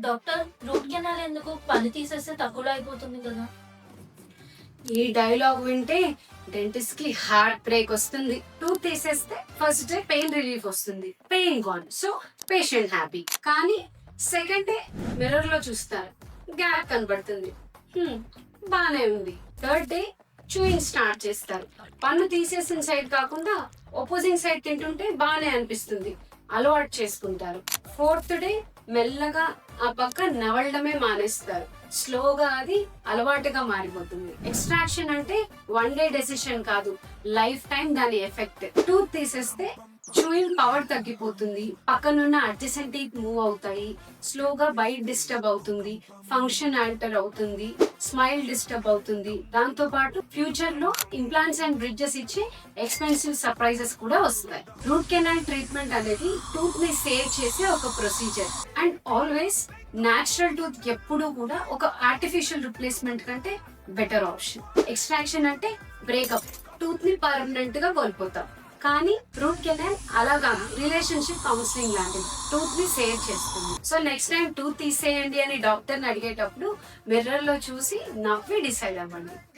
Doctor root canal ఎందుకు? పళ్ళు తీసేస్తే తక్కువలో అయిపోతుంది కదా! ఈ డైలాగ్ వింటే డెంటిస్ట్ కి హార్ట్ బ్రేక్ వస్తుంది. టూత్ తీసేస్తే ఫస్ట్ డే పెయిన్ రిలీఫ్ వస్తుంది, pain gone, so patient happy. కానీ సెకండ్ డే మిర్రర్ లో చూస్తారు, గ్యాప్ కనబడుతుంది, బానే ఉంది. థర్డ్ డే చూయింగ్ స్టార్ట్ చేస్తారు, పన్ను తీసేసిన సైడ్ కాకుండా ఒపోజింగ్ సైడ్ తింటుంటే బానే అనిపిస్తుంది, అలవాటు చేసుకుంటారు. ఫోర్త్ డే మెల్లగా ఆ పక్క నవలడమే మానేస్తారు, స్లోగా అది అలవాటుగా మారిపోతుంది. ఎక్స్ట్రాక్షన్ అంటే వన్ డే డెసిషన్ కాదు, లైఫ్ టైం దాని ఎఫెక్ట్. టూత్ తీసేస్తే చూయింగ్ పవర్ తగ్గిపోతుంది, పక్కనున్న అడ్జసెంట్ టీత్ మూవ్ అవుతాయి, స్లోగా బైట్ డిస్టర్బ్ అవుతుంది, ఫంక్షన్ ఆల్టర్ అవుతుంది, స్మైల్ డిస్టర్బ్ అవుతుంది. దాంతో పాటు ఫ్యూచర్ లో ఇంప్లాంట్స్ అండ్ బ్రిడ్జెస్ ఇచ్చే ఎక్స్పెన్సివ్ సర్ప్రైజెస్ కూడా వస్తాయి. రూట్ కెనాల్ ట్రీట్మెంట్ అనేది టూత్ ని సేవ్ చేసే ఒక procedure. And always natural tooth ఎప్పుడూ కూడా ఒక ఆర్టిఫిషియల్ రిప్లేస్మెంట్ కంటే బెటర్ ఆప్షన్. ఎక్స్ట్రాక్షన్ అంటే బ్రేకప్, టూత్ ని పర్మనెంట్ గా కోల్పోతాం. కానీ రూట్ కెనాల్ అలాగా రిలేషన్షిప్ కౌన్సిలింగ్ లాంటిది, టూత్ ని సేవ్ చేస్తుంది. సో నెక్స్ట్ టైం టూత్ తీసేయండి అని డాక్టర్ ని అడిగేటప్పుడు మిర్రర్ లో చూసి నవ్వి డిసైడ్ అవ్వండి.